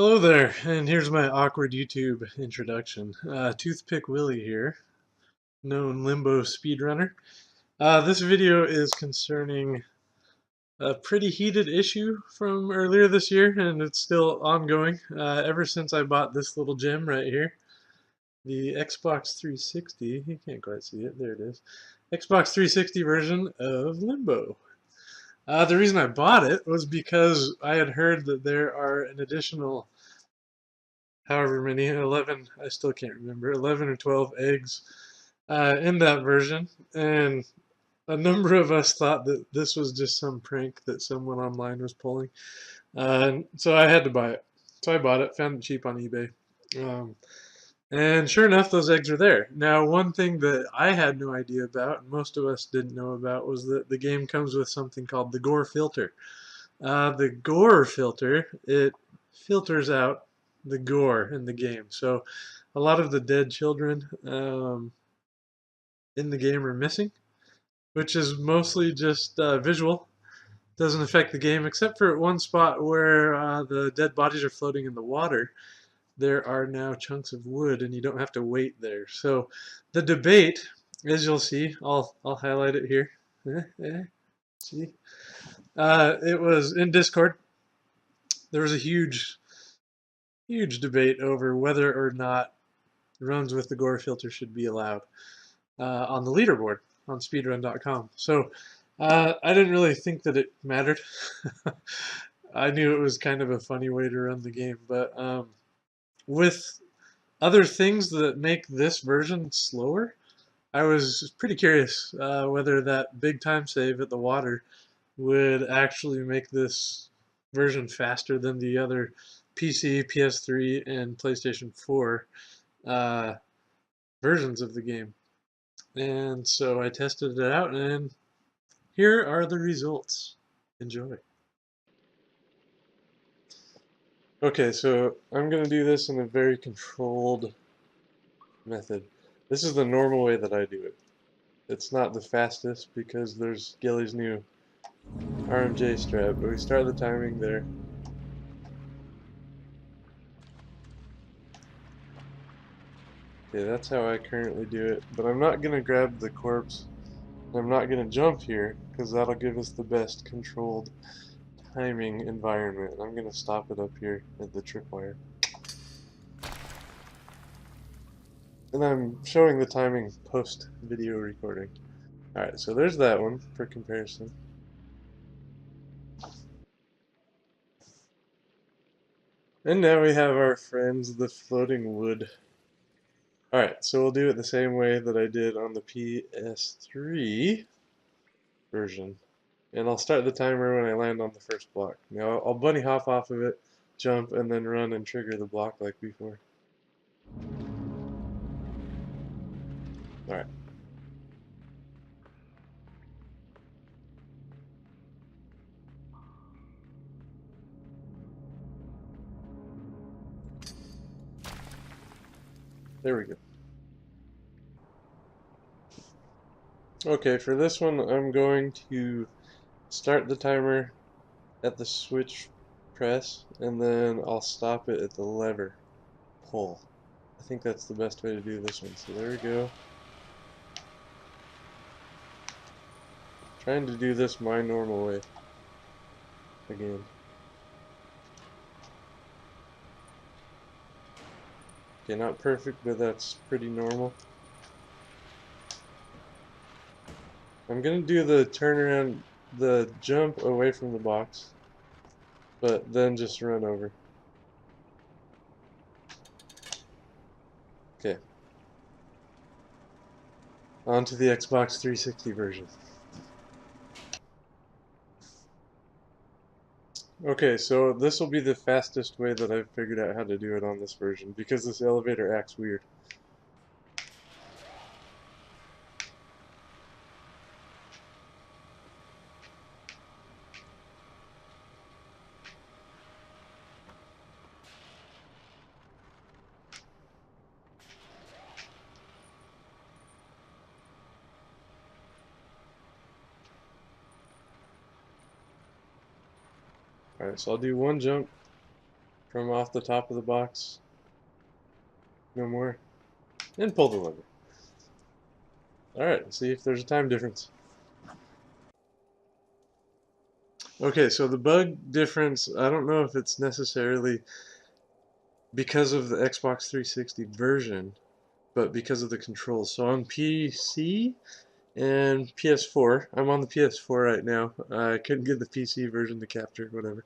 Hello there, and here's my awkward YouTube introduction. Toothpick Willie here, known Limbo Speedrunner. This video is concerning a pretty heated issue from earlier this year, and it's still ongoing ever since I bought this little gem right here. The Xbox 360, you can't quite see it, there it is. Xbox 360 version of Limbo. The reason I bought it was because I had heard that there are an additional however many, 11, I still can't remember, 11 or 12 eggs in that version. And a number of us thought that this was just some prank that someone online was pulling. So I had to buy it. So I bought it, found it cheap on eBay. Um, and sure enough, those eggs are there. Now, one thing that I had no idea about, and most of us didn't know about, was that the game comes with something called the Gore filter. The Gore filter, it filters out the gore in the game. So a lot of the dead children in the game are missing, which is mostly just visual. Doesn't affect the game, except for one spot where the dead bodies are floating in the water. There are now chunks of wood, and you don't have to wait there. So the debate, as you'll see, I'll highlight it here. See, it was in Discord. There was a huge debate over whether or not runs with the Gore filter should be allowed on the leaderboard on speedrun.com. So I didn't really think that it mattered. I knew it was kind of a funny way to run the game, but with other things that make this version slower, I was pretty curious whether that big time save at the water would actually make this version faster than the other PC, PS3, and PlayStation 4 uh, versions of the game. And so I tested it out, and here are the results. Enjoy. Okay, so I'm going to do this in a very controlled method. This is the normal way that I do it. It's not the fastest because there's Gilly's new RMJ strap, but we start the timing there. Okay, that's how I currently do it, but I'm not going to grab the corpse. I'm not going to jump here because that'll give us the best controlled timing environment. I'm going to stop it up here at the tripwire. And I'm showing the timing post video recording. Alright, so there's that one for comparison. And now we have our friends, the floating wood. Alright, so we'll do it the same way that I did on the PS3 version. And I'll start the timer when I land on the first block. Now I'll bunny hop off of it, jump, and then run and trigger the block like before. Alright. There we go. Okay, for this one I'm going to start the timer at the switch press, and then I'll stop it at the lever pull. I think that's the best way to do this one. So there we go. Trying to do this my normal way again. Okay, not perfect, but that's pretty normal. I'm gonna do the turnaround, the jump away from the box, but then just run over. Okay. On to the Xbox 360 version. Okay, so this will be the fastest way that I've figured out how to do it on this version, because this elevator acts weird. Alright, so I'll do one jump, from off the top of the box. No more. And pull the lever. Alright, see if there's a time difference. Okay, so the bug difference, I don't know if it's necessarily because of the Xbox 360 version, but because of the controls. So on PC and PS4, I'm on the PS4 right now. I couldn't get the PC version to capture, whatever.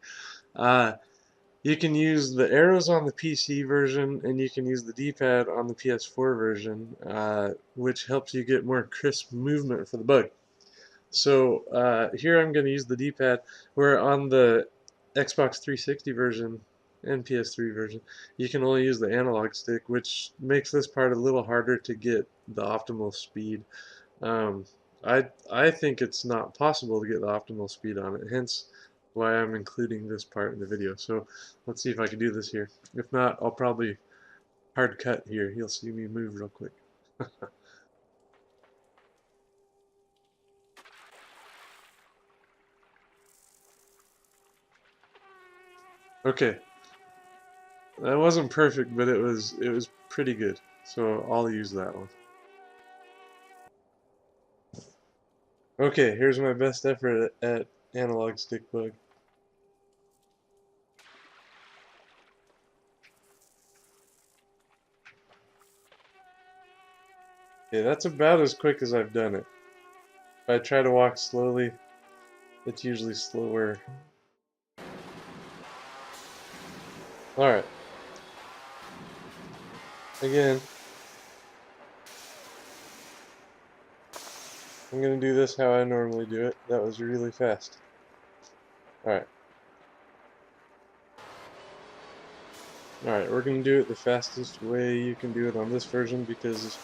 You can use the arrows on the PC version, and you can use the D-pad on the PS4 version, which helps you get more crisp movement for the bug. So here I'm going to use the D-pad, where on the Xbox 360 version and PS3 version, you can only use the analog stick, which makes this part a little harder to get the optimal speed. Um, I think it's not possible to get the optimal speed on it, hence why I'm including this part in the video. So let's see if I can do this here. If not, I'll probably hard cut here. You'll see me move real quick. Okay, that wasn't perfect, but it was pretty good. So I'll use that one. Okay, here's my best effort at analog stick bug. Okay, that's about as quick as I've done it. If I try to walk slowly, it's usually slower. Alright. Again, I'm going to do this how I normally do it. That was really fast. Alright. Alright, we're going to do it the fastest way you can do it on this version because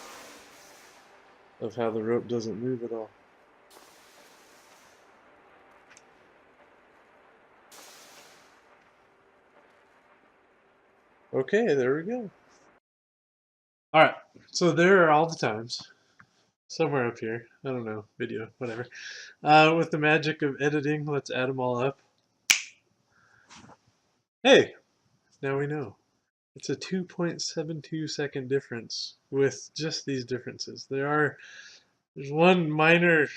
of how the rope doesn't move at all. Okay, there we go. Alright, so there are all the times. Somewhere up here. I don't know. Video, whatever. With the magic of editing, let's add them all up. Hey! Now we know. It's a 2.72 second difference with just these differences. There's one minor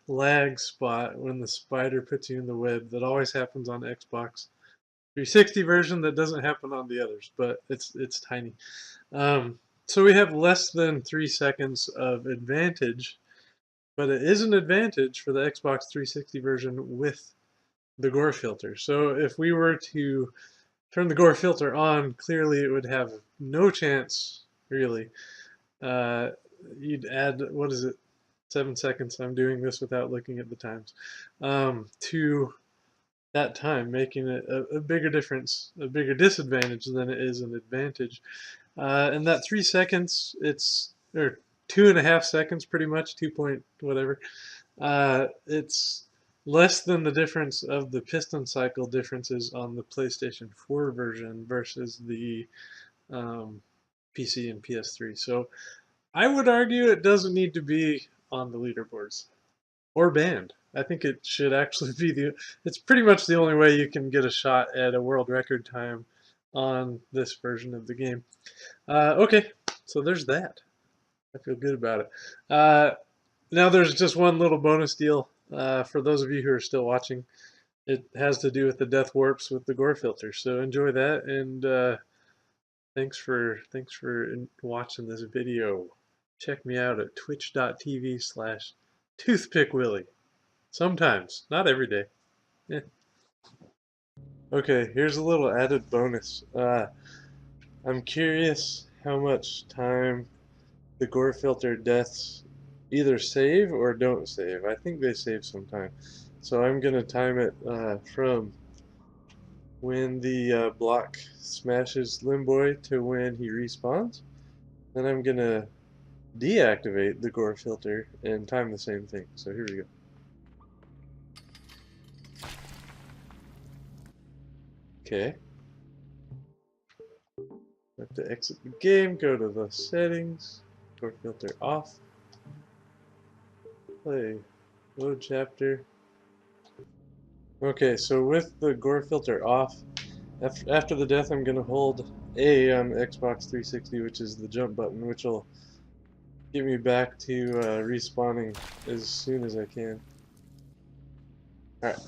lag spot when the spider puts you in the web that always happens on the Xbox 360 version that doesn't happen on the others, but it's tiny. So we have less than 3 seconds of advantage, but it is an advantage for the Xbox 360 version with the Gore filter. So if we were to turn the Gore filter on, clearly it would have no chance, really. You'd add, what is it, 7 seconds, I'm doing this without looking at the times, to that time, making it a bigger difference, a bigger disadvantage than it is an advantage. And that 3 seconds, or 2.5 seconds pretty much, 2 point whatever, it's less than the difference of the piston cycle differences on the PlayStation 4 version versus the PC and PS3. So I would argue it doesn't need to be on the leaderboards or banned. I think it should actually be it's pretty much the only way you can get a shot at a world record time on this version of the game. Okay, so there's that. I feel good about it. Now there's just one little bonus deal for those of you who are still watching. It has to do with the death warps with the Gore filter. So enjoy that, and thanks for watching this video. Check me out at twitch.tv/toothpickwilly. Sometimes, not every day. Eh. Okay, here's a little added bonus. I'm curious how much time the Gore filter deaths either save or don't save. I think they save some time. So I'm going to time it from when the block smashes Limbo to when he respawns. Then I'm going to deactivate the Gore filter and time the same thing. So here we go. Okay. Have to exit the game, go to the settings, Gore filter off, play, load chapter. Okay, so with the Gore filter off, After the death, I'm gonna hold A on Xbox 360, which is the jump button, which will get me back to respawning as soon as I can. Alright.